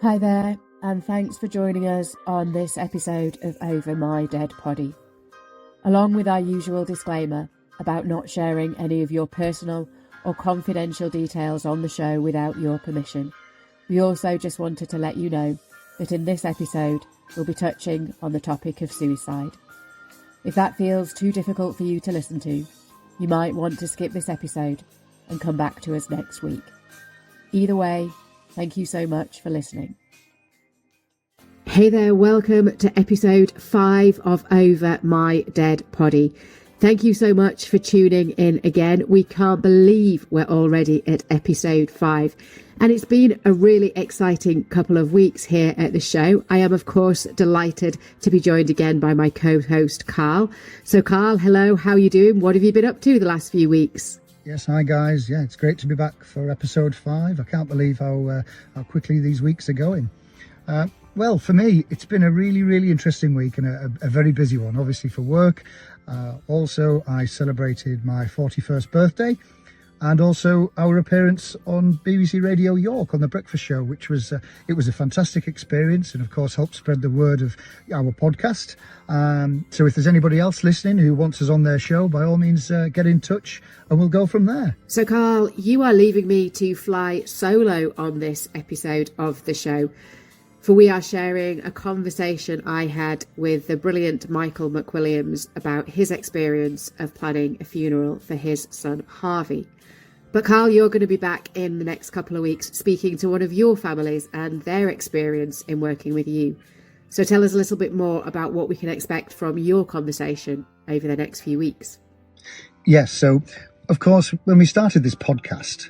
Hi there, and thanks for joining us on this episode of Over My Dead Poddy. Along with our usual disclaimer about not sharing any of your personal or confidential details on the show without your permission, we also just wanted to let you know that in this episode we'll be touching on the topic of suicide. If that feels too difficult for you to listen to, you might want to skip this episode and come back to us next week. Either way, thank you so much for listening. Hey there, welcome to episode 5 of Over My Dead Poddy. Thank you so much for tuning in again. We can't believe we're already at episode 5. And it's been a really exciting couple of weeks here at the show. I am, of course, delighted to be joined again by my co-host, Carl. So, Carl, hello, how are you doing? What have you been up to the last few weeks? Yes, hi guys. Yeah, it's great to be back for episode 5. I can't believe how quickly these weeks are going. Well, for me, it's been a really interesting week and a very busy one, obviously for work. Also, I celebrated my 41st birthday and also our appearance on BBC Radio York on The Breakfast Show, which was it was a fantastic experience and, of course, helped spread the word of our podcast. So if there's anybody else listening who wants us on their show, by all means, get in touch and we'll go from there. So, Carl, you are leaving me to fly solo on this episode of the show. For we are sharing a conversation I had with the brilliant Michael McWilliams about his experience of planning a funeral for his son Harvey. But Carl, you're going to be back in the next couple of weeks speaking to one of your families and their experience in working with you. So tell us a little bit more about what we can expect from your conversation over the next few weeks. Yes, so of course, when we started this podcast,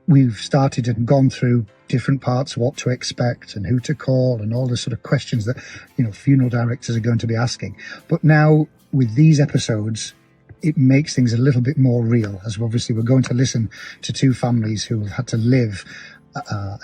we've started and gone through different parts of what to expect and who to call and all the sort of questions that, funeral directors are going to be asking. But now with these episodes, it makes things a little bit more real, as obviously we're going to listen to two families who have had to live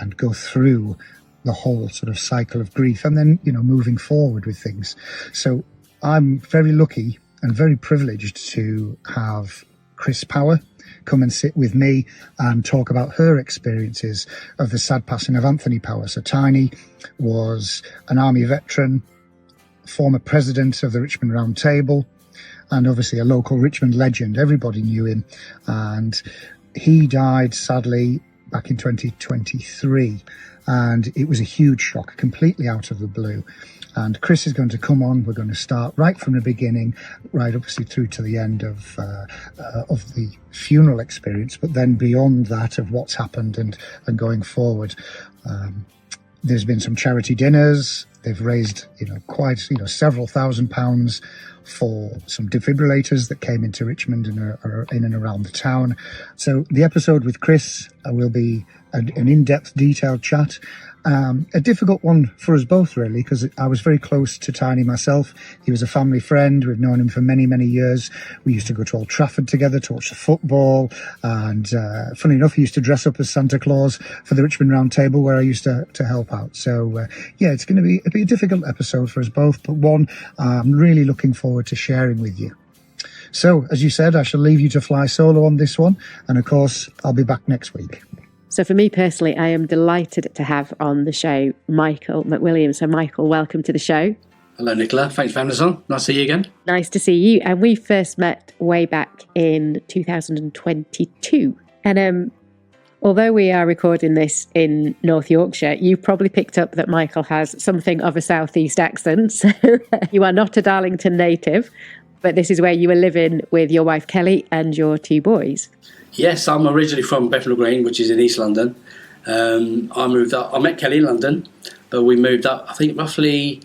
and go through the whole sort of cycle of grief and then, moving forward with things. So I'm very lucky and very privileged to have Chris Power come and sit with me and talk about her experiences of the sad passing of Anthony Power. So Tiny was an army veteran, former president of the Richmond Round Table, and obviously a local Richmond legend. Everybody knew him. And he died, sadly, back in 2023. And it was a huge shock, completely out of the blue. And Chris is going to come on. We're going to start right from the beginning, right obviously through to the end of the funeral experience, but then beyond that of what's happened and going forward. There's been some charity dinners. They've raised, quite, several £1,000s for some defibrillators that came into Richmond and are in and around the town. So the episode with Chris will be an in-depth, detailed chat. A difficult one for us both, really, because I was very close to Tiny myself. He was a family friend. We've known him for many years. We used to go to Old Trafford together to watch the football. And funny enough, he used to dress up as Santa Claus for the Richmond Round Table, where I used to help out. So, it's going to be a difficult episode for us both, but one I'm really looking forward to sharing with you. So, as you said, I shall leave you to fly solo on this one. And, of course, I'll be back next week. So for me personally, I am delighted to have on the show Michael McWilliams. So Michael, welcome to the show. Hello, Nichola. Thanks for having us on. Nice to see you again. Nice to see you. And we first met way back in 2022. And although we are recording this in North Yorkshire, you probably picked up that Michael has something of a southeast accent. So you are not a Darlington native, but this is where you were living with your wife Kelly and your 2 boys. Yes, I'm originally from Bethnal Green, which is in East London. I moved up. I met Kelly in London, but we moved up, I think, roughly,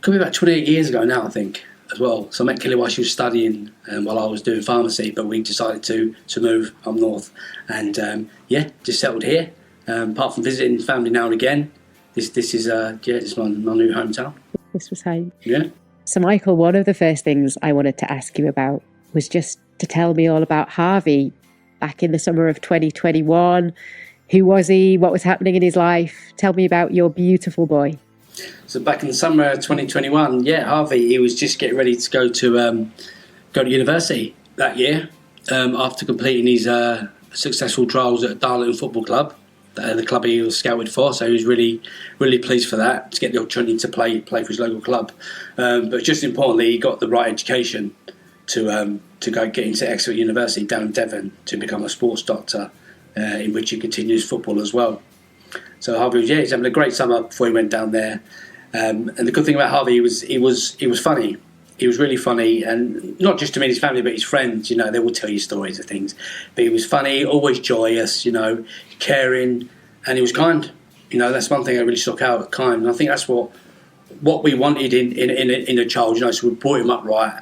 could be about 28 years ago now, I think, as well. So I met Kelly while she was studying while I was doing pharmacy, but we decided to move up north and, just settled here. Apart from visiting family now and again, this is my new hometown. This was home. Yeah. So, Michael, one of the first things I wanted to ask you about was just to tell me all about Harvey back in the summer of 2021. Who was he? What was happening in his life? Tell me about your beautiful boy. So back in the summer of 2021, Harvey, he was just getting ready to go to university that year after completing his successful trials at Darlington Football Club. the club he was scouted for, so he was really, really pleased for that, to get the opportunity to play for his local club. But just importantly, he got the right education to go get into Exeter University down in Devon to become a sports doctor, in which he continues football as well. So Harvey, he's having a great summer before he went down there. And the good thing about Harvey, he was funny. He was really funny, and not just to me and his family, but his friends. They will tell you stories of things. But he was funny, always joyous. Caring, and he was kind. That's one thing that really stuck out. Kind. And I think that's what we wanted in a child. So we brought him up right.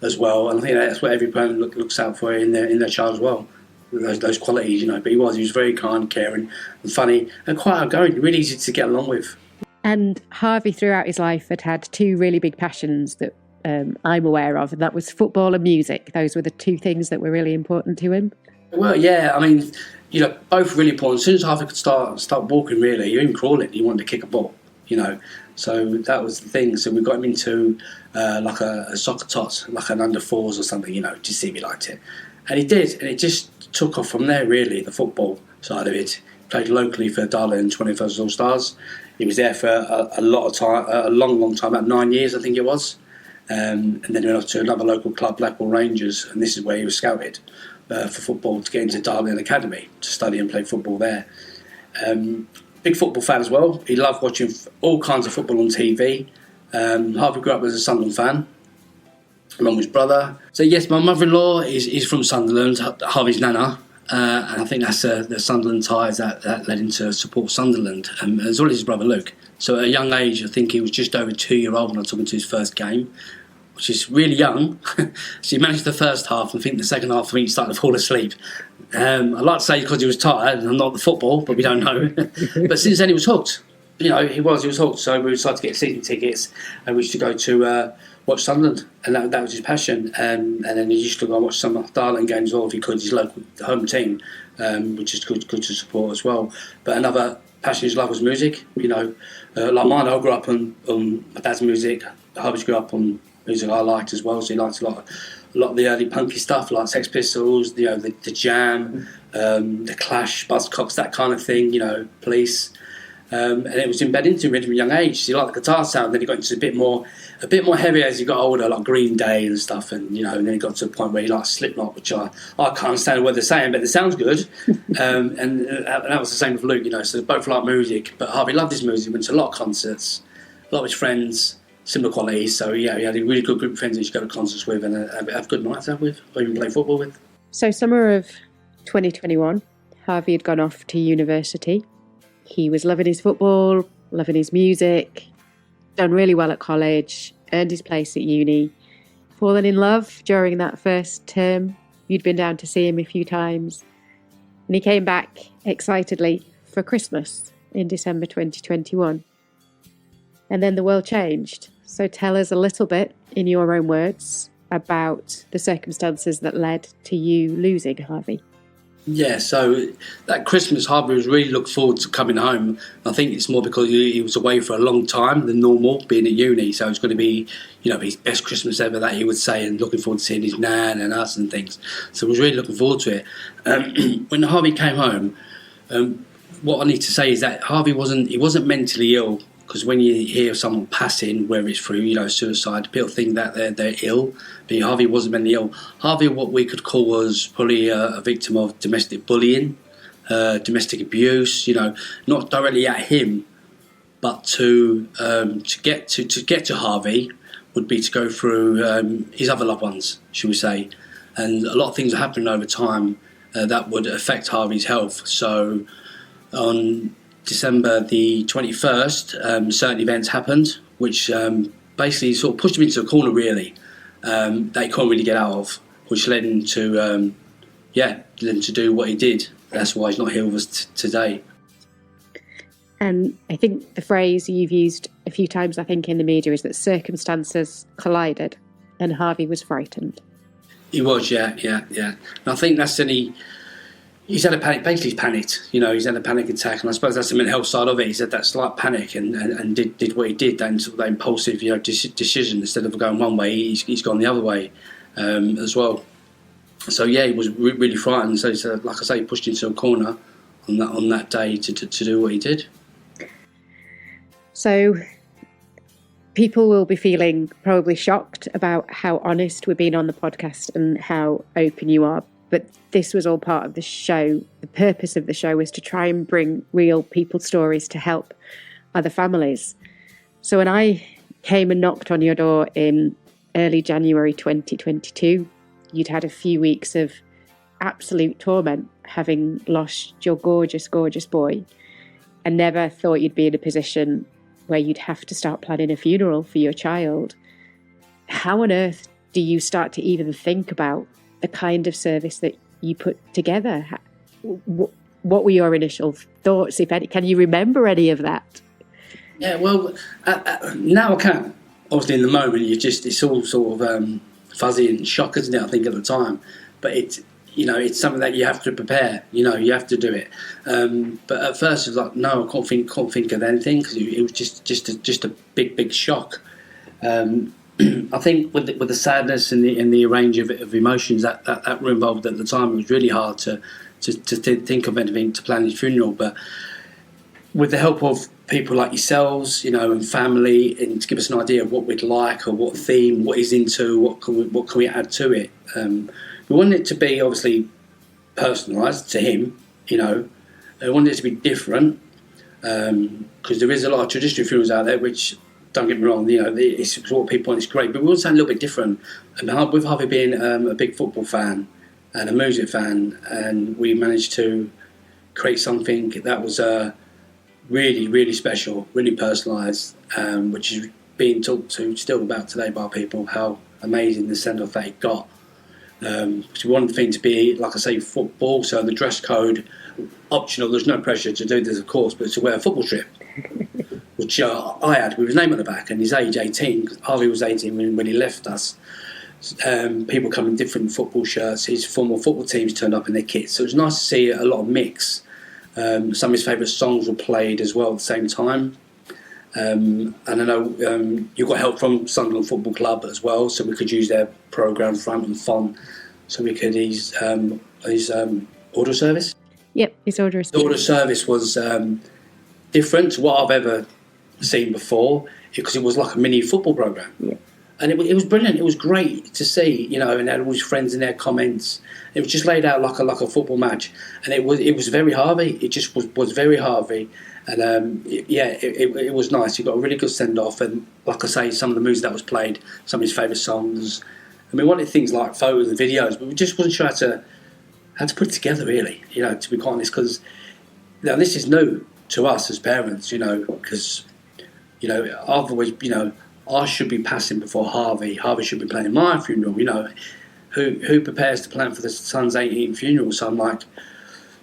As well. And I think that's what every parent looks out for in their child as well. Those qualities. But he was very kind, caring, and funny, and quite outgoing. Really easy to get along with. And Harvey, throughout his life, had two really big passions that I'm aware of, and that was football and music. Those were the two things that were really important to him. Well, yeah, I mean, both really important. As soon as Harvey could start walking, really, even crawling, he wanted to kick a ball, So that was the thing. So we got him into like a soccer tots, like an under fours or something, to see if he liked it. And he did, and it just took off from there, really, the football side of it. Played locally for Darlington 21st All Stars. He was there for a lot of time, a long time, about 9 years, I think it was. And then he went off to another local club, Blackpool Rangers, and this is where he was scouted for football to get into Darlington Academy to study and play football there. Big football fan as well. He loved watching all kinds of football on TV. Harvey grew up as a Sunderland fan, along with his brother. So yes, my mother-in-law is from Sunderland, Harvey's nana. And I think that's the Sunderland ties that led him to support Sunderland, as well as his brother Luke. So at a young age, I think he was just over 2-year-old when I took him to his first game, which is really young. So he managed the first half, and I think the second half, I think he started to fall asleep. I'd like to say because he was tired and not the football, but we don't know. But since then he was hooked. He was hooked. So we decided to get season tickets, and we used to go to watch Sunderland, and that was his passion. And then he used to go and watch some Darlington games, or if he could, his local home team, which is good to support as well. But another passion his love was music. Like mine, I grew up on my dad's music. Harvey grew up on music I liked as well, so he liked a lot of the early punky stuff, like Sex Pistols, the Jam, the Clash, Buzzcocks, that kind of thing. Police. And it was embedded into him from a young age. So he liked the guitar sound. Then he got into a bit more heavy as he got older, like Green Day and stuff. And and then he got to a point where he liked Slipknot, which I can't understand what they're saying, but it sounds good. And that was the same with Luke. So they both like music. But Harvey loved his music. Went to a lot of concerts, a lot of his friends, similar qualities. So yeah, he had a really good group of friends that he used to go to concerts with and have good nights out with, or even play football with. So summer of 2021, Harvey had gone off to university. He was loving his football, loving his music, done really well at college, earned his place at uni, fallen in love during that first term. You'd been down to see him a few times. And he came back excitedly for Christmas in December 2021. And then the world changed. So tell us a little bit, in your own words, about the circumstances that led to you losing Harvey. Yeah, so that Christmas, Harvey was really looking forward to coming home. I think it's more because he was away for a long time than normal, being at uni. So it's going to be, his best Christmas ever, that he would say, and looking forward to seeing his nan and us and things. So I was really looking forward to it. When Harvey came home, what I need to say is that Harvey wasn't mentally ill. Because when you hear someone passing, whether it's through, suicide, people think that they're ill. But Harvey wasn't mentally ill. Harvey, what we could call, was probably a victim of domestic bullying, domestic abuse. Not directly at him, but to get to Harvey would be to go through his other loved ones, should we say? And a lot of things are happening over time that would affect Harvey's health. So on December the 21st, certain events happened, which basically sort of pushed him into a corner, really, that he couldn't really get out of, which led him to do what he did. That's why he's not here with us today. And I think the phrase you've used a few times, I think, in the media is that circumstances collided and Harvey was frightened. He was, yeah. And I think that's he's had a panic. Basically, he's panicked. He's had a panic attack, and I suppose that's the mental health side of it. He's had that slight panic and did what he did. That impulsive, decision. Instead of going one way, he's gone the other way as well. So yeah, he was really frightened. So like I say, he pushed into a corner on that day to do what he did. So people will be feeling probably shocked about how honest we're being on the podcast and how open you are. But this was all part of the show. The purpose of the show was to try and bring real people stories to help other families. So when I came and knocked on your door in early January 2022, you'd had a few weeks of absolute torment, having lost your gorgeous, gorgeous boy, and never thought you'd be in a position where you'd have to start planning a funeral for your child. How on earth do you start to even think about the kind of service that you put together? What were your initial thoughts, if any? Can you remember any of that? Yeah, well, now I can. Obviously, in the moment, it's all sort of fuzzy and shock, isn't it? I think at the time, but it's something that you have to prepare. You have to do it. But at first, it was like, no, I can't think of anything, because it was just a big shock. I think with the sadness and the range of emotions that were involved at the time, it was really hard to think of anything to plan his funeral. But with the help of people like yourselves, and family, and to give us an idea of what we'd like, or what theme, what he's into, what can we add to it. We wanted it to be obviously personalised to him. I wanted it to be different, because there is a lot of traditional funerals out there, which, don't get me wrong, it's what people want, it's great, but we want something a little bit different. And with Harvey being a big football fan and a music fan, and we managed to create something that was really, really special, really personalised, which is being talked to still about today by people, how amazing the send-off that it got. Because we wanted the thing to be, like I say, football, so the dress code, optional, there's no pressure to do this, of course, but to wear a football strip, which I had with his name on the back and his age, 18. Harvey was 18 when he left us. People come in different football shirts. His former football teams turned up in their kits, so it was nice to see a lot of mix. Some of his favourite songs were played as well at the same time. And I know you got help from Sunderland Football Club as well, so we could use their programme front and font, so we could his order service. Yep, his order service. The order service was different to what I've ever seen before, because it was like a mini football programme. Yeah. And it was brilliant. It was great to see, and had all his friends in their comments. It was just laid out like a football match, and it was very Harvey. It just was very Harvey, and it was nice. He got a really good send off, and like I say, some of the music that was played, some of his favourite songs. And we wanted things like photos and videos, but we just wasn't sure how to put it together, really. To be quite honest, because this is new to us as parents. Because I've always I should be passing before Harvey. Harvey should be planning my funeral. Who prepares to plan for the son's 18th funeral? So I'm like,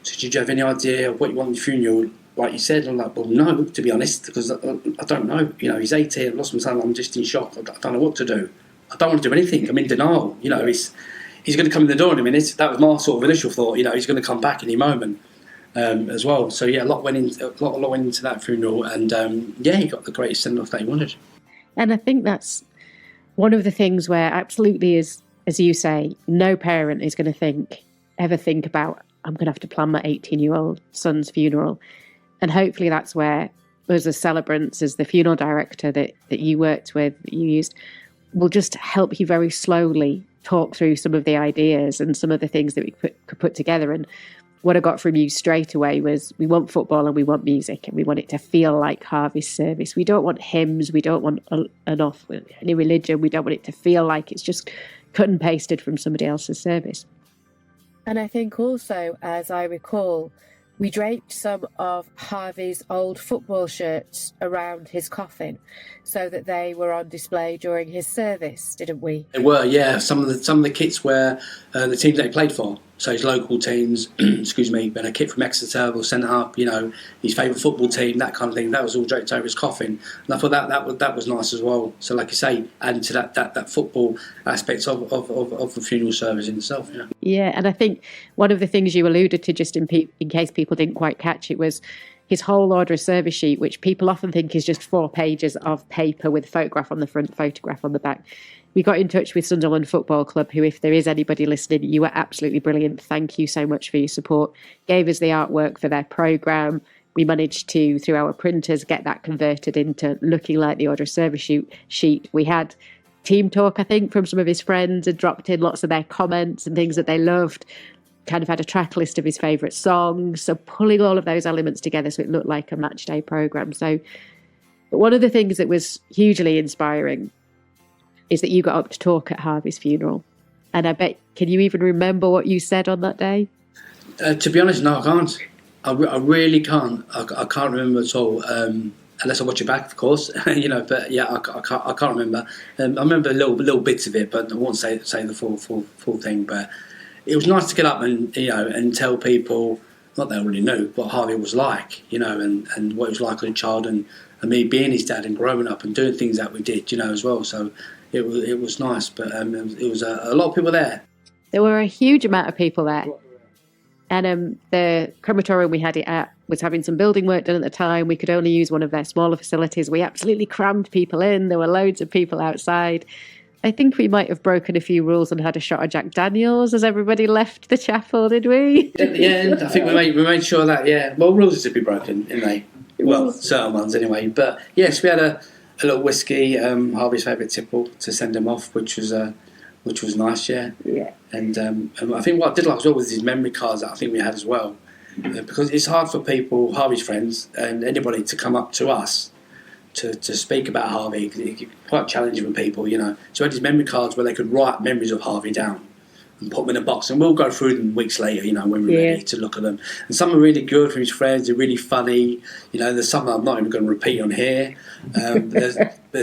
so did you have any idea of what you want in your funeral? Like you said, I'm like, well, no, to be honest, because I don't know. He's 18, I've lost my son, I'm just in shock. I don't know what to do. I don't want to do anything. I'm in denial. He's going to come in the door in a minute. That was my sort of initial thought. He's going to come back any moment as well. So yeah, a lot went into that funeral, and he got the greatest send off that he wanted. And I think that's one of the things where absolutely is, as you say, no parent is going to ever think about, I'm going to have to plan my 18-year-old son's funeral. And hopefully that's where, as a celebrants, as the funeral director that you worked with, that you used, will just help you very slowly talk through some of the ideas and some of the things that we could put together. And what I got from you straight away was, we want football and we want music, and we want it to feel like Harvey's service. We don't want hymns. We don't want any religion. We don't want it to feel like it's just cut and pasted from somebody else's service. And I think also, as I recall, we draped some of Harvey's old football shirts around his coffin so that they were on display during his service, didn't we? They were, yeah. Some of the kits were the teams that he played for. So his local teams, and a kit from Exeter was sent up, his favourite football team, that kind of thing. That was all draped over his coffin. And I thought that was nice as well. So like you say, adding to that football aspect of the funeral service in itself, yeah. Yeah, and I think one of the things you alluded to, just in case people didn't quite catch it, was his whole order of service sheet, which people often think is just 4 pages of paper with a photograph on the front, photograph on the back. We got in touch with Sunderland Football Club, who, if there is anybody listening, you were absolutely brilliant. Thank you so much for your support. Gave us the artwork for their programme. We managed to, through our printers, get that converted into looking like the order of service sheet. We had team talk, I think, from some of his friends, and dropped in lots of their comments and things that they loved. Kind of had a track list of his favourite songs. So pulling all of those elements together so it looked like a match day programme. So but one of the things that was hugely inspiring is that you got up to talk at Harvey's funeral. And I bet, can you even remember what you said on that day? To be honest, no, I can't. I really can't. I can't remember at all. Unless I watch it back, of course. But yeah, I can't remember. I remember little bits of it, but I won't say the full thing. But it was nice to get up and and tell people, not that I really knew, what Harvey was like, and what he was like as a child, and me being his dad and growing up and doing things that we did, as well. So it was nice, but it was a lot of people there. There were a huge amount of people there. And the crematorium we had it at was having some building work done at the time. We could only use one of their smaller facilities. We absolutely crammed people in. There were loads of people outside. I think we might have broken a few rules and had a shot of Jack Daniels as everybody left the chapel, did we? At the end, I think we made sure that, yeah. Well, rules to be broken, didn't they? Well, certain ones anyway. But yes, we had a little whiskey, Harvey's favourite tipple, to send him off, which was nice, yeah. Yeah. And I think what I did like as well was his memory cards that I think we had as well. Because it's hard for people, Harvey's friends, and anybody to come up to us to speak about Harvey. It's quite challenging for people, So he had his memory cards where they could write memories of Harvey down and put them in a box. And we'll go through them weeks later, when we're ready to look at them. And some are really good from his friends. They're really funny. There's some that I'm not even going to repeat on here. There's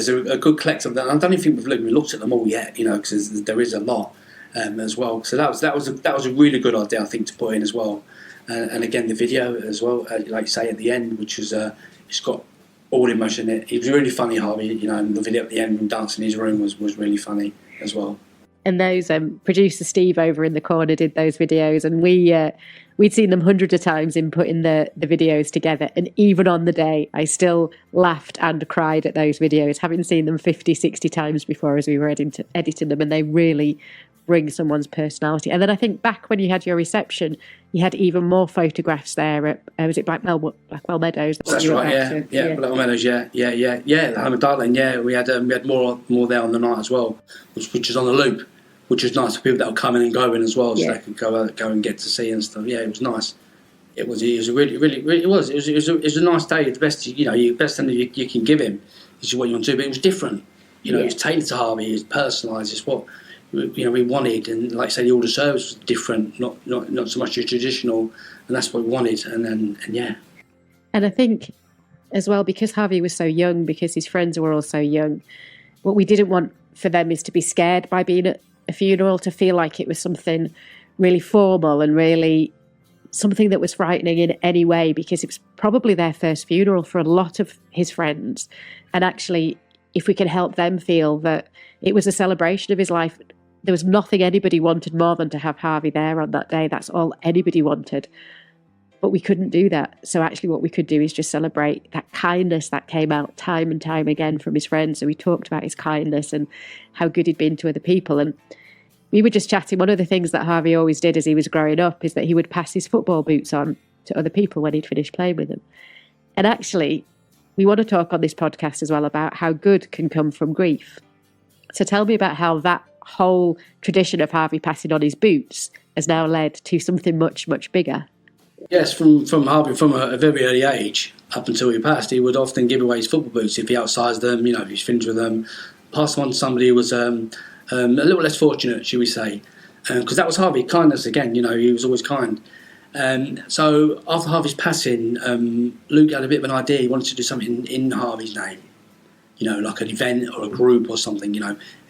a good collection of them. I don't even think we've looked at them all yet, because there is a lot as well. So that was a really good idea, I think, to put in as well. And again, the video as well, like you say at the end, which was it's got all emotion in it. He was really funny, Harvey. And the video at the end, when dancing in his room, was really funny as well. And those producer Steve over in the corner did those videos, and we'd seen them hundreds of times in putting the videos together. And even on the day, I still laughed and cried at those videos, having seen them 50, 60 times before as we were editing them, and they really bring someone's personality. And then I think back when you had your reception, you had even more photographs there at, was it Blackwell Meadows? That's right, yeah. Blackwell Meadows, yeah. The home of Darling, yeah. We had more there on the night as well, which was on the loop, which was nice for people that were coming and going as well, so they could go and get to see and stuff. Yeah, it was nice. It was a really, really, really, it was a nice day. The best, best thing that you can give him is what you want to do, but it was different. It was tailored to Harvey, it was personalised, it's what we wanted, and like I say, the order service was different, not so much as traditional, and that's what we wanted. And I think as well, because Harvey was so young, because his friends were all so young, what we didn't want for them is to be scared by being at a funeral, to feel like it was something really formal and really something that was frightening in any way, because it was probably their first funeral for a lot of his friends. And actually, if we can help them feel that it was a celebration of his life, there was nothing anybody wanted more than to have Harvey there on that day. That's all anybody wanted. But we couldn't do that. So actually what we could do is just celebrate that kindness that came out time and time again from his friends. So we talked about his kindness and how good he'd been to other people. And we were just chatting. One of the things that Harvey always did as he was growing up is that he would pass his football boots on to other people when he'd finished playing with them. And actually, we want to talk on this podcast as well about how good can come from grief. So tell me about how that whole tradition of Harvey passing on his boots has now led to something much, much bigger. Yes, from Harvey, from a very early age, up until he passed, he would often give away his football boots if he outsized them, if he's finished with them, pass them on to somebody who was a little less fortunate, shall we say. Because that was Harvey, kindness again, he was always kind. So after Harvey's passing, Luke had a bit of an idea. He wanted to do something in Harvey's name, like an event or a group or something,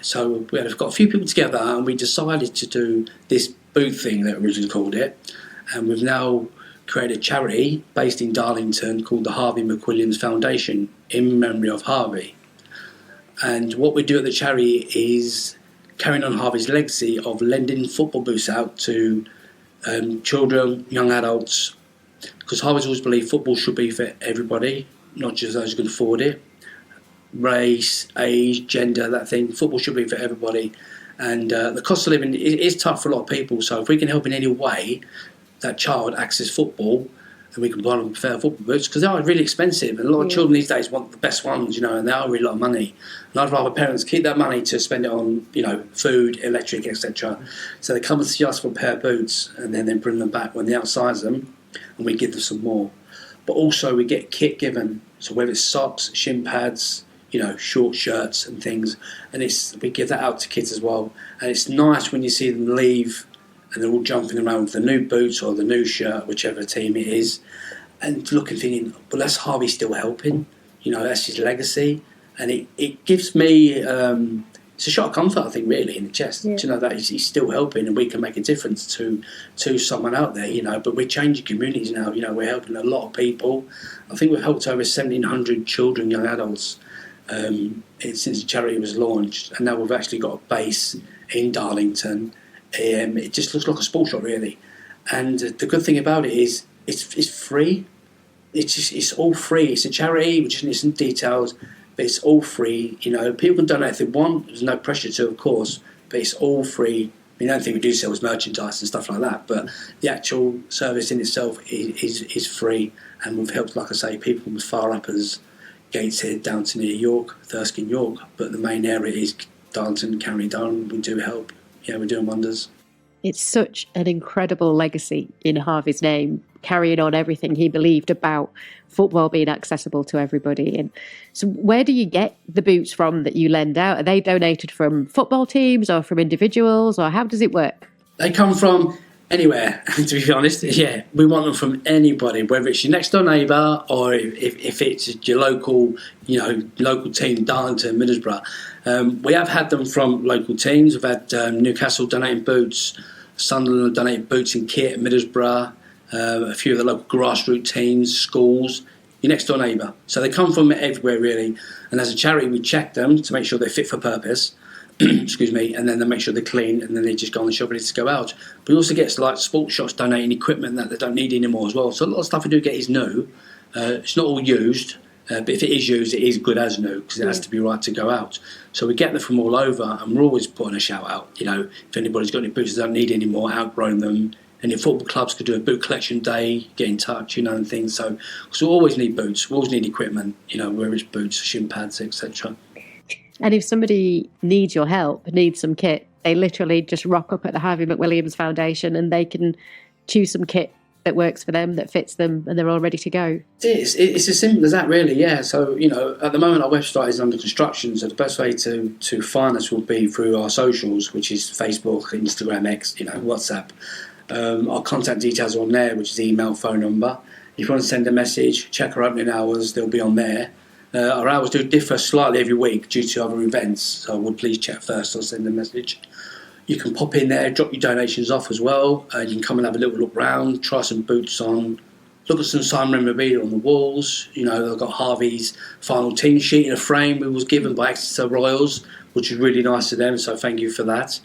So we've got a few people together, and we decided to do this boot thing that originally called it. And we've now created a charity based in Darlington called the Harvey McWilliams Foundation in memory of Harvey. And what we do at the charity is carrying on Harvey's legacy of lending football boots out to children, young adults, because Harvey's always believed football should be for everybody, not just those who can afford it. Race, age, gender, that thing. Football should be for everybody. And the cost of living is tough for a lot of people. So if we can help in any way that child access football, then we can buy them fair football boots, because they are really expensive. And a lot of children these days want the best ones, and they are really a lot of money. And I'd rather parents keep that money to spend it on, food, electric, etc. So they come and see us for a pair of boots, and then they bring them back when they outsize them, and we give them some more. But also we get kit given. So whether it's socks, shin pads, short shirts and things, and we give that out to kids as well. And it's nice when you see them leave and they're all jumping around with the new boots or the new shirt, whichever team it is, and looking, thinking, well, that's Harvey still helping, that's his legacy. And it gives me, it's a shot of comfort, I think, really, in the chest, to know that he's still helping and we can make a difference to someone out there, but we're changing communities now, we're helping a lot of people. I think we've helped over 1,700 children, young adults, since the charity was launched, and now we've actually got a base in Darlington. It just looks like a sports shop, really. And the good thing about it is it's free. It's all free. It's a charity, which is some details, but it's all free. People can donate if they want. There's no pressure to, of course, but it's all free. The only thing we do sell is merchandise and stuff like that, but the actual service in itself is free. And we've helped, like I say, people from as far up as Gateshead down to near York, Thurskin, York, but the main area is Darlington, County Durham. We do help. We're doing wonders. It's such an incredible legacy in Harvey's name, carrying on everything he believed about football being accessible to everybody. And so where do you get the boots from that you lend out? Are they donated from football teams or from individuals, or how does it work? They come from anywhere, to be honest. We want them from anybody, whether it's your next door neighbour or if it's your local team, Darlington, Middlesbrough. We have had them from local teams. We've had Newcastle donating boots, Sunderland donating boots and kit, Middlesbrough, a few of the local grassroots teams, schools, your next door neighbour. So they come from everywhere, really. And as a charity, we check them to make sure they're fit for purpose. Excuse me, and then they make sure they're clean, and then they just go on the shop ready to go out. But we also get sports shops donating equipment that they don't need anymore as well. So a lot of stuff we do get is new. It's not all used, but if it is used, it is good as new, because it has to be right to go out. So we get them from all over, and we're always putting a shout out. If anybody's got any boots they don't need anymore, outgrown them. And if football clubs could do a boot collection day, get in touch, and things. So, because we always need boots, we always need equipment, whether it's boots, shin pads, etc. And if somebody needs your help, needs some kit, they literally just rock up at the Harvey McWilliams Foundation and they can choose some kit that works for them, that fits them, and they're all ready to go. It's as simple as that, really, yeah. So, at the moment our website is under construction, so the best way to find us will be through our socials, which is Facebook, Instagram, X, WhatsApp. Our contact details are on there, which is email, phone number. If you want to send a message, check our opening hours, they'll be on there. Our hours do differ slightly every week due to other events, so would please check first or send a message. You can pop in there, drop your donations off as well. You can come and have a little look round, try some boots on, look at some signed memorabilia on the walls. They've got Harvey's final team sheet in a frame. It was given by Exeter Royals, which is really nice of them, so thank you for that.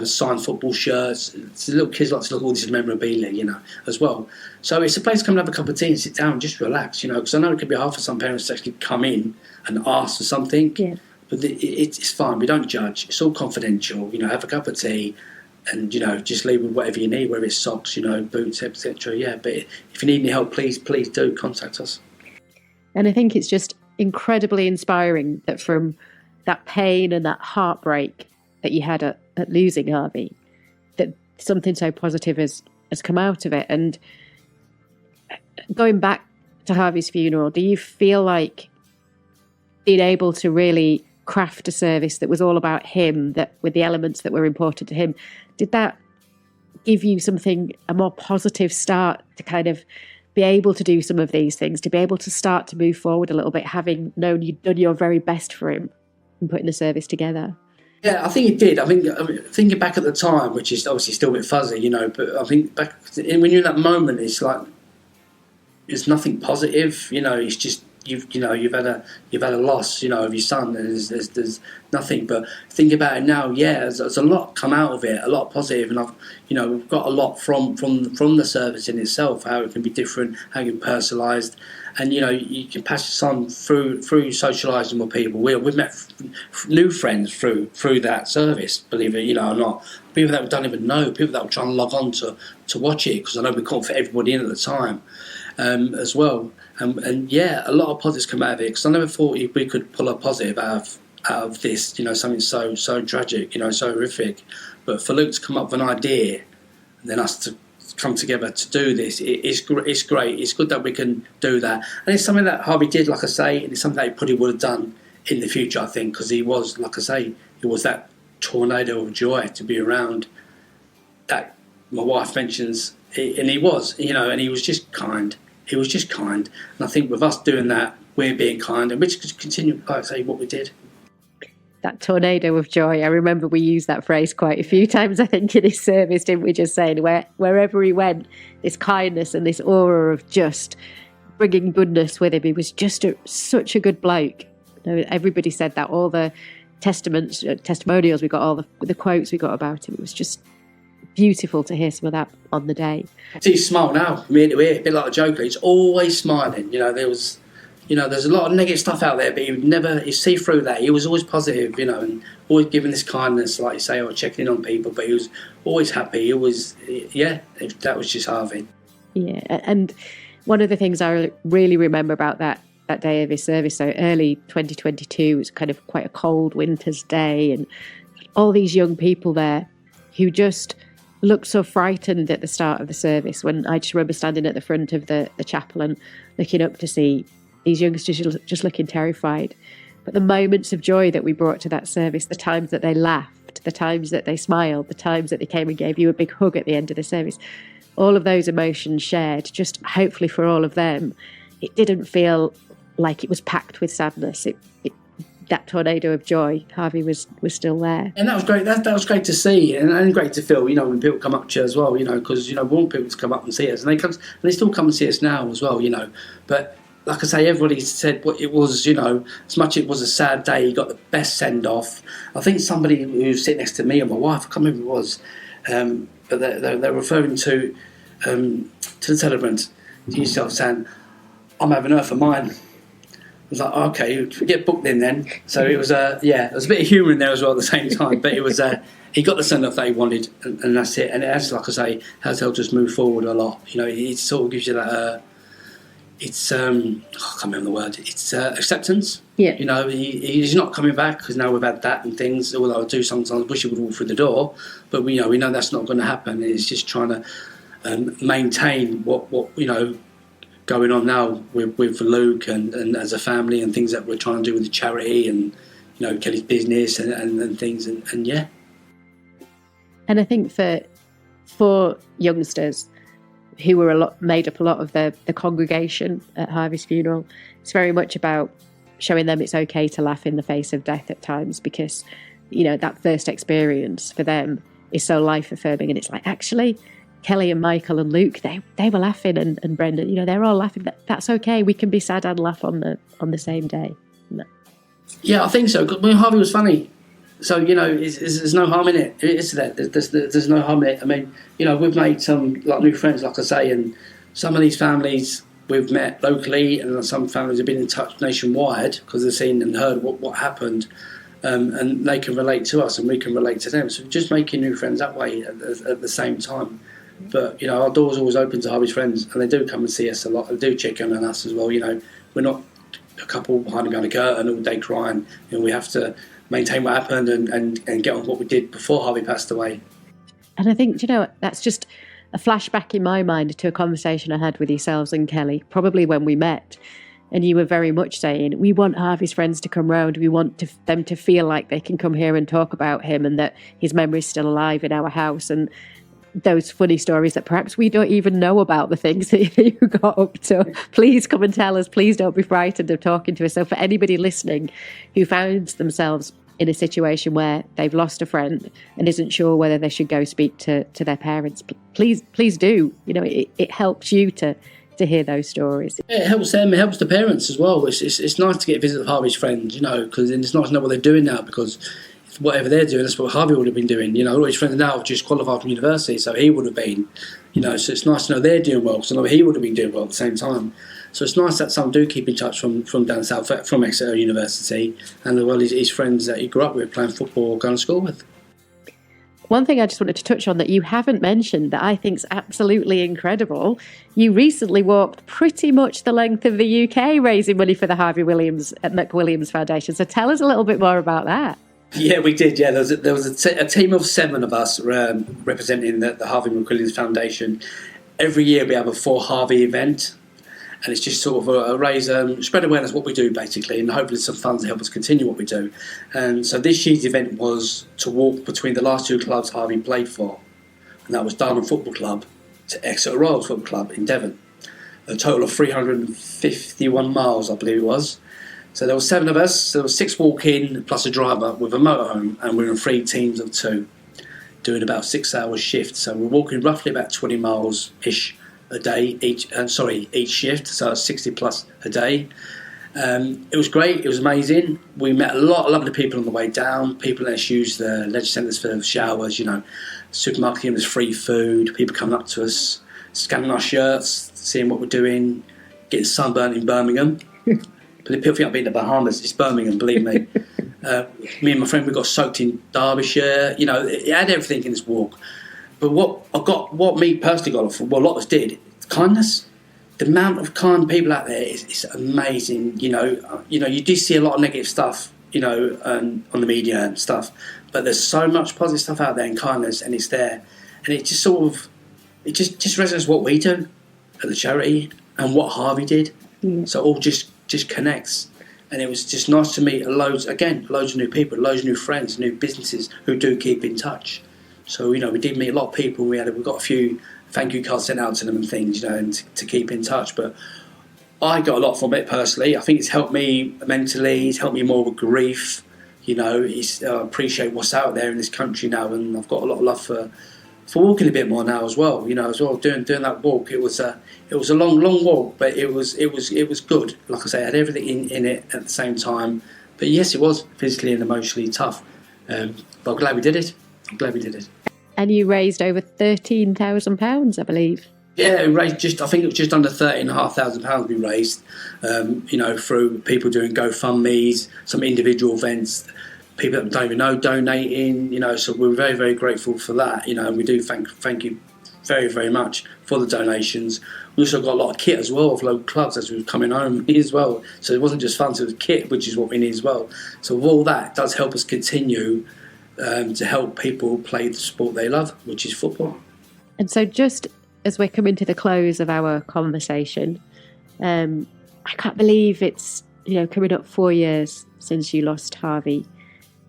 Signed football shirts. Little kids like to look at all this memorabilia, as well. So it's a place to come and have a cup of tea and sit down and just relax, because I know it can be hard for some parents to actually come in and ask for something. Yeah. But it's fine. We don't judge. It's all confidential. Have a cup of tea and, just leave with whatever you need, whether it's socks, boots, etc. Yeah, but if you need any help, please do contact us. And I think it's just incredibly inspiring that from that pain and that heartbreak that you had at losing Harvey, that something so positive has come out of it. And going back to Harvey's funeral, do you feel like being able to really craft a service that was all about him, that with the elements that were important to him, did that give you a more positive start to kind of be able to do some of these things, to be able to start to move forward a little bit, having known you'd done your very best for him and putting the service together? Yeah, I think it did. I mean, thinking back at the time, which is obviously still a bit fuzzy, but I think back when you're in that moment, it's like, it's nothing positive, it's just you've had a loss, of your son, and there's nothing. But think about it now. Yeah, there's a lot come out of it, a lot positive, and we've got a lot from the service in itself, how it can be different, how it can be personalised, and you can pass this on through socialising with people. We've met new friends through that service, believe it or not. People that we don't even know, people that were trying to log on to watch it, because I know we couldn't fit everybody in at the time, as well. And yeah, a lot of positives come out of it, because I never thought we could pull a positive out of this, something so tragic, so horrific. But for Luke to come up with an idea, and then us to come together to do this, it's great. It's good that we can do that, and it's something that Harvey did, like I say, and it's something that he probably would have done in the future, I think, because he was, like I say, he was that tornado of joy to be around, that my wife mentions, and he was, and he was just kind. He was just kind, and I think with us doing that, we're being kind, and we just continue, like I say, what we did. That tornado of joy. I remember we used that phrase quite a few times, I think, in his service, didn't we? Just saying, wherever he went, this kindness and this aura of just bringing goodness with him. He was just such a good bloke. Everybody said that. All the testimonials we got, all the quotes we got about him. It was just beautiful to hear some of that on the day. See his smile now, from ear to ear, a bit like a Joker. He's always smiling. There's a lot of negative stuff out there, but you see through that. He was always positive, and always giving this kindness, like you say, or checking in on people, but he was always happy. That was just Harvey. Yeah, and one of the things I really remember about that day of his service, so early 2022, it was kind of quite a cold winter's day, and all these young people there who just looked so frightened at the start of the service, when I just remember standing at the front of the chapel and looking up to see these youngsters just looking terrified. But the moments of joy that we brought to that service, the times that they laughed, the times that they smiled, the times that they came and gave you a big hug at the end of the service, all of those emotions shared, just hopefully for all of them, it didn't feel like it was packed with sadness. That tornado of joy, Harvey was still there. And that was great. That was great to see, and great to feel, when people come up to you as well, because, we want people to come up and see us, and they still come and see us now as well, But like I say, everybody said what it was, as much as it was a sad day, he got the best send-off. I think somebody who was sitting next to me and my wife, I can't remember who it was, but they're referring to the celebrant, to yourself, saying, I'm having her for mine. I was like, okay, get booked in then. So it was, there was a bit of humour in there as well at the same time, but it was, he got the send-off that he wanted, and that's it. And it has, like I say, has helped us move forward a lot. It sort of gives you that, I can't remember the word, it's acceptance. Yeah. He's not coming back, because now we've had that and things, although I do sometimes wish he would walk through the door, but we know that's not going to happen. It's just trying to maintain what going on now with Luke and as a family, and things that we're trying to do with the charity and Kelly's business and things, and yeah. And I think for youngsters who were made up a lot of the congregation at Harvey's funeral, it's very much about showing them it's okay to laugh in the face of death at times, because that first experience for them is so life affirming, and it's like, actually, Kelly and Michael and Luke, they were laughing, and Brendan, they're all laughing. That's okay. We can be sad and laugh on the same day. No. Yeah, I think so. Harvey was funny, so there's no harm in it. There's no harm in it. I mean, we've made some new friends, like I say, and some of these families we've met locally, and some families have been in touch nationwide because they've seen and heard what happened. And they can relate to us, and we can relate to them. So just making new friends that way at the same time. But our door's always open to Harvey's friends, and they do come and see us a lot. They do check in on us as well. We're not a couple hiding behind a curtain all day crying. We have to maintain what happened and get on what we did before Harvey passed away. And I think that's just a flashback in my mind to a conversation I had with yourselves and Kelly, probably when we met. And you were very much saying, we want Harvey's friends to come round. We want them to feel like they can come here and talk about him, and that his memory's still alive in our house. And those funny stories that perhaps we don't even know about, the things that you got up to. Please come and tell us. Please don't be frightened of talking to us. So for anybody listening who finds themselves in a situation where they've lost a friend and isn't sure whether they should go speak to their parents, please do. It helps you to to hear those stories. It helps them, it helps the parents as well. It's nice to get a visit of Harvey's friends, because it's nice to know what they're doing now, because whatever they're doing, that's what Harvey would have been doing. All his friends now have just qualified from university, so he would have been, so it's nice to know they're doing well, because I know he would have been doing well at the same time. So it's nice that some do keep in touch from down south, from Exeter University, and as well his friends that he grew up with playing football or going to school with. One thing I just wanted to touch on that you haven't mentioned that I think is absolutely incredible. You recently walked pretty much the length of the UK raising money for the Harvey McWilliams Foundation. So tell us a little bit more about that. Yeah, we did. Yeah, there was a team of 7 of us representing the Harvey McWilliams Foundation. Every year we have a For Harvey event, and it's just sort of a raise, spread awareness of what we do basically, and hopefully some funds to help us continue what we do. And so this year's event was to walk between the last 2 clubs Harvey played for, and that was Dartmouth Football Club to Exeter Royals Football Club in Devon. A total of 351 miles, I believe it was. So there were 7 of us, so there were 6 walk-in plus a driver with a motorhome, and we were in 3 teams of 2, doing about 6-hour shifts. So we're walking roughly about 20 miles-ish a day each shift, so 60 plus a day. It was great, it was amazing. We met a lot of lovely people on the way down, people let's use the leisure centres for showers, supermarket giving us free food, people coming up to us, scanning our shirts, seeing what we're doing, getting sunburnt in Birmingham. But people think I've been to Bahamas, it's Birmingham, believe me. Me and my friend, we got soaked in Derbyshire, it had everything in this walk. But what me personally got off, what a lot of us did, kindness. The amount of kind people out there is amazing. You do see a lot of negative stuff, on the media and stuff, but there's so much positive stuff out there and kindness, and it's there, and it just it just resonates what we do at the charity and what Harvey did. So it all just connects, and it was just nice to meet loads of new people, loads of new friends, new businesses who do keep in touch. So, we did meet a lot of people. We got a few thank you cards sent out to them and things, and to keep in touch. But I got a lot from it personally. I think it's helped me mentally. It's helped me more with grief. I appreciate what's out there in this country now, and I've got a lot of love for walking a bit more now as well. As well doing that walk. It was a long walk, but it was good. Like I say, I had everything in it at the same time. But yes, it was physically and emotionally tough. But I'm glad we did it. And you raised over £13,000, I believe. Yeah, we raised I think it was just under £13,500 we raised, through people doing GoFundMes, some individual events, people that don't even know donating, so we're very, very grateful for that, and we do thank you very, very much for the donations. We also got a lot of kit as well of local clubs as we were coming home as well, so it wasn't just funds, it was kit, which is what we need as well. So all that does help us continue to help people play the sport they love, which is football. And so just as we're coming to the close of our conversation, I can't believe it's coming up 4 years since you lost Harvey.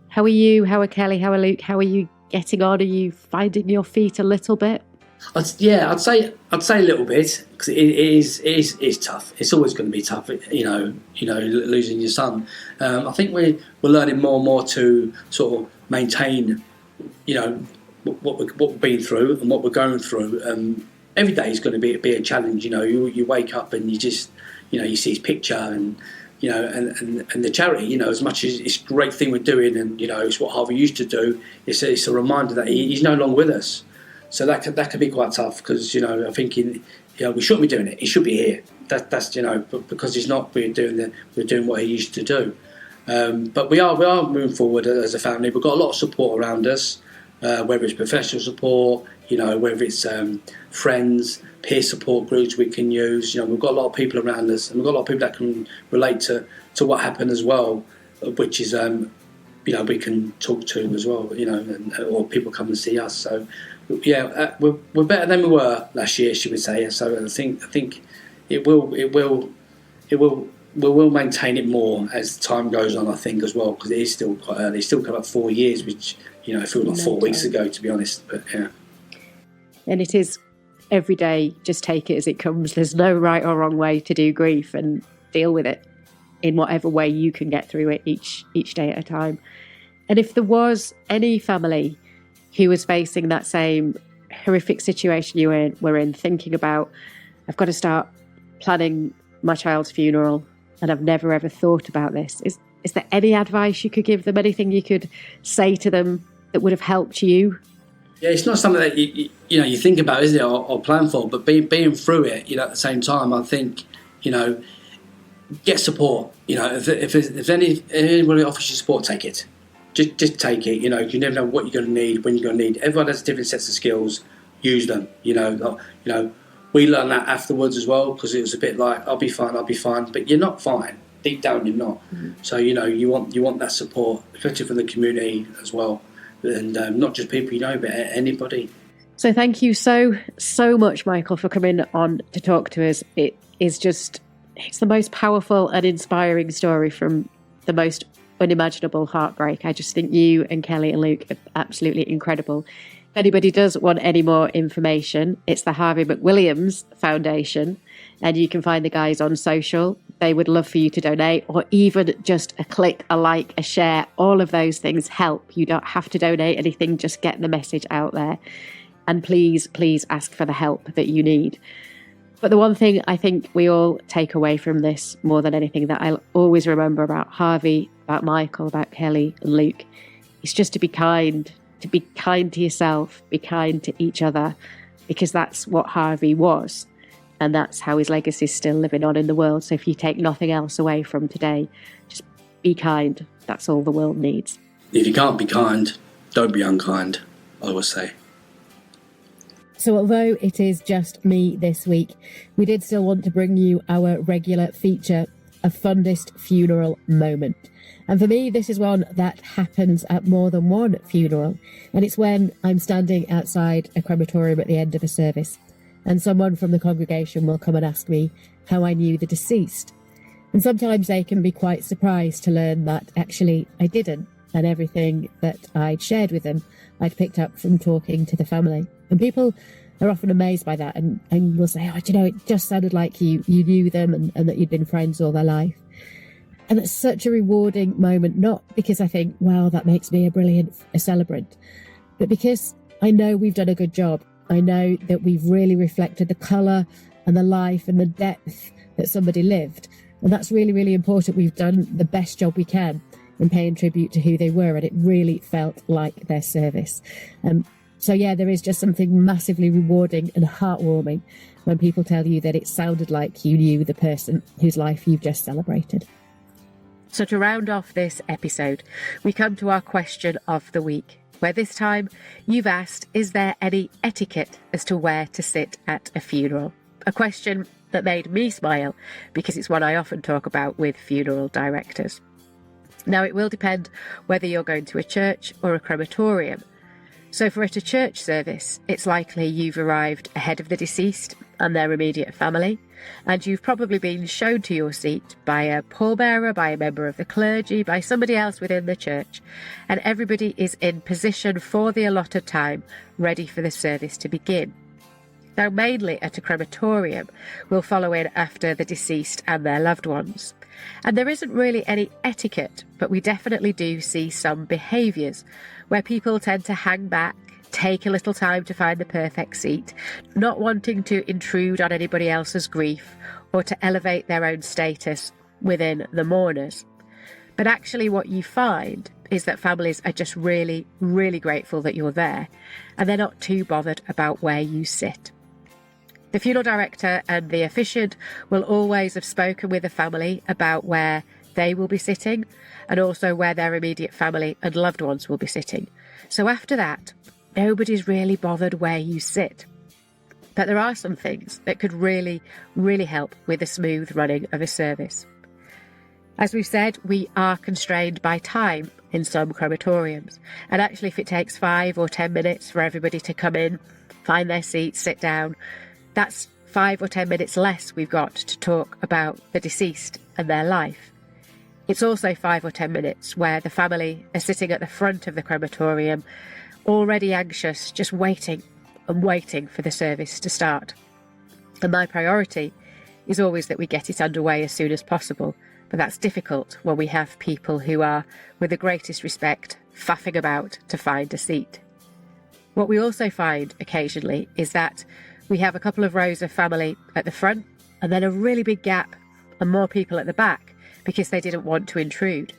How are you? How are Kelly? How are Luke? How are you getting on? Are you finding your feet a little bit? I'd say a little bit, because it is tough. It's always going to be tough, losing your son. I think we're learning more and more to sort of maintain, what we've been through and what we're going through. Every day is going to be a challenge. You wake up and you just, you see his picture and. And the charity, as much as it's a great thing we're doing, and it's what Harvey used to do. It's a reminder that he's no longer with us. So that could be quite tough, because I'm thinking, we shouldn't be doing it. He should be here. That's but because he's not, we're doing what he used to do. But we are moving forward as a family. We've got a lot of support around us, whether it's professional support, whether it's friends, peer support groups we can use. We've got a lot of people around us, and we've got a lot of people that can relate to what happened as well, which is we can talk to as well, or people come and see us. So we're better than we were last year, should we say? So I think it will maintain it more as time goes on, I think, as well, because it is still quite early. It's still come up 4 years, which it feels like 4 weeks ago, to be honest. But yeah, and it is every day. Just take it as it comes. There's no right or wrong way to do grief, and deal with it in whatever way you can get through it each day at a time. And if there was any family who was facing that same horrific situation you were in, thinking about, I've got to start planning my child's funeral and I've never ever thought about this. Is there any advice you could give them? Anything you could say to them that would have helped you? Yeah, it's not something that you think about, is it, or plan for? But being through it, at the same time, I think get support. If anybody offers you support, take it. Just take it. You never know what you're going to need, when you're going to need. Everyone has different sets of skills. Use them. We learned that afterwards as well, because it was a bit like, I'll be fine, but you're not fine. Deep down, you're not. Mm-hmm. So you want that support, especially from the community as well, and not just people but anybody. So thank you so much, Michael, for coming on to talk to us. It's the most powerful and inspiring story from the most unimaginable heartbreak. I just think you and Kelly and Luke are absolutely incredible. If anybody does want any more information, it's the Harvey McWilliams Foundation, and you can find the guys on social. They would love for you to donate, or even just a click, a like, a share. All of those things help. You don't have to donate anything, just get the message out there. And please ask for the help that you need. But the one thing I think we all take away from this more than anything, that I'll always remember about Harvey, about Michael, about Kelly and Luke, is just to be kind to yourself, be kind to each other, because that's what Harvey was. And that's how his legacy is still living on in the world. So if you take nothing else away from today, just be kind. That's all the world needs. If you can't be kind, don't be unkind, I would say. So although it is just me this week, we did still want to bring you our regular feature, A Fondest Funeral Moment. And for me, this is one that happens at more than one funeral. And it's when I'm standing outside a crematorium at the end of a service, and someone from the congregation will come and ask me how I knew the deceased. And sometimes they can be quite surprised to learn that actually I didn't, and everything that I'd shared with them I'd picked up from talking to the family. And people are often amazed by that and will say, it just sounded like you knew them and that you'd been friends all their life. And it's such a rewarding moment, not because I think, wow, that makes me a celebrant, but because I know we've done a good job. I know that we've really reflected the colour and the life and the depth that somebody lived. And that's really, really important. We've done the best job we can in paying tribute to who they were, and it really felt like their service. So there is just something massively rewarding and heartwarming when people tell you that it sounded like you knew the person whose life you've just celebrated. So to round off this episode, we come to our question of the week, where this time you've asked, is there any etiquette as to where to sit at a funeral? A question that made me smile because it's one I often talk about with funeral directors. Now, it will depend whether you're going to a church or a crematorium. So for at a church service, it's likely you've arrived ahead of the deceased and their immediate family, and you've probably been shown to your seat by a pallbearer, by a member of the clergy, by somebody else within the church, and everybody is in position for the allotted time, ready for the service to begin. Now, mainly at a crematorium, we'll follow in after the deceased and their loved ones. And there isn't really any etiquette, but we definitely do see some behaviours where people tend to hang back, take a little time to find the perfect seat, not wanting to intrude on anybody else's grief or to elevate their own status within the mourners. But actually what you find is that families are just really, really grateful that you're there, and they're not too bothered about where you sit. The funeral director and the officiant will always have spoken with the family about where they will be sitting and also where their immediate family and loved ones will be sitting. So after that, nobody's really bothered where you sit. But there are some things that could really, really help with the smooth running of a service. As we've said, we are constrained by time in some crematoriums. And actually, if it takes 5 or 10 minutes for everybody to come in, find their seat, sit down, that's 5 or 10 minutes less we've got to talk about the deceased and their life. It's also 5 or 10 minutes where the family are sitting at the front of the crematorium, already anxious, just waiting and waiting for the service to start. And my priority is always that we get it underway as soon as possible, but that's difficult when we have people who are, with the greatest respect, faffing about to find a seat. What we also find occasionally is that we have a couple of rows of family at the front and then a really big gap and more people at the back because they didn't want to intrude.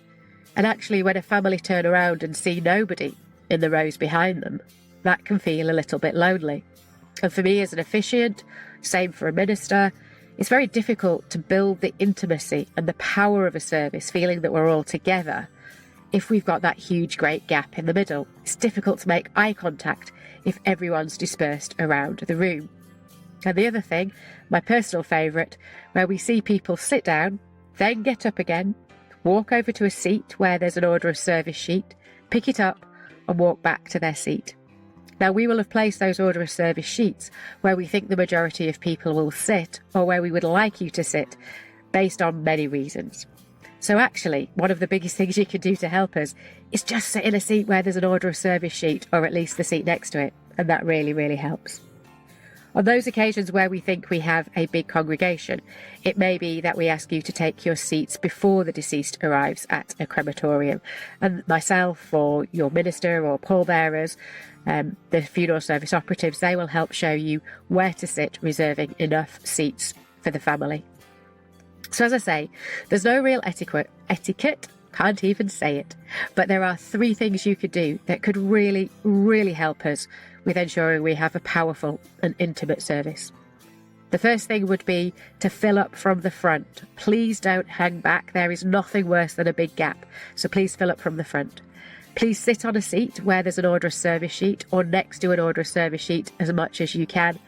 And actually, when a family turn around and see nobody in the rows behind them, that can feel a little bit lonely. And for me as an officiant, same for a minister, it's very difficult to build the intimacy and the power of a service, feeling that we're all together, if we've got that huge, great gap in the middle. It's difficult to make eye contact if everyone's dispersed around the room. And the other thing, my personal favourite, where we see people sit down, then get up again, walk over to a seat where there's an order of service sheet, pick it up and walk back to their seat. Now, we will have placed those order of service sheets where we think the majority of people will sit, or where we would like you to sit, based on many reasons. So actually, one of the biggest things you can do to help us is just sit in a seat where there's an order of service sheet, or at least the seat next to it, and that really, really helps. On those occasions where we think we have a big congregation, it may be that we ask you to take your seats before the deceased arrives at a crematorium. And myself or your minister or pallbearers, the funeral service operatives, they will help show you where to sit, reserving enough seats for the family. So as I say, there's no real etiquette, can't even say it, but there are 3 things you could do that could really, really help us with ensuring we have a powerful and intimate service. The first thing would be to fill up from the front. Please don't hang back. There is nothing worse than a big gap, so please fill up from the front. Please sit on a seat where there's an order of service sheet or next to an order of service sheet as much as you can.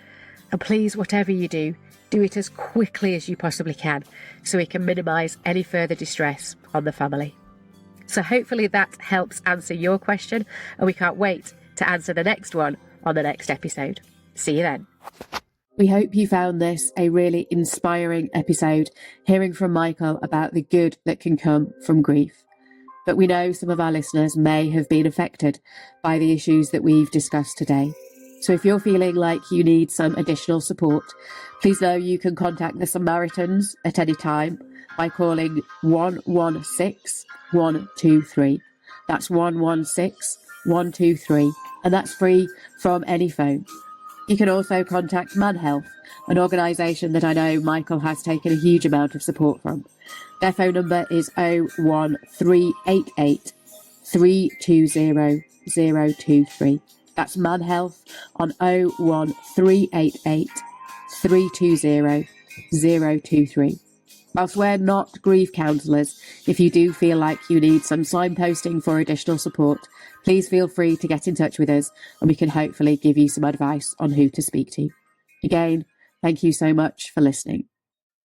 And please, whatever you do it as quickly as you possibly can so we can minimise any further distress on the family. So hopefully that helps answer your question, and we can't wait to answer the next one on the next episode. See you then. We hope you found this a really inspiring episode, hearing from Michael about the good that can come from grief. But we know some of our listeners may have been affected by the issues that we've discussed today. So if you're feeling like you need some additional support, please know you can contact the Samaritans at any time by calling 116 123. That's 116 123, and that's free from any phone. You can also contact Man Health, an organisation that I know Michael has taken a huge amount of support from. Their phone number is 01388 320 023. That's Man Health on 01388 320 023. Whilst we're not grief counsellors, if you do feel like you need some signposting for additional support, please feel free to get in touch with us and we can hopefully give you some advice on who to speak to. Again, thank you so much for listening.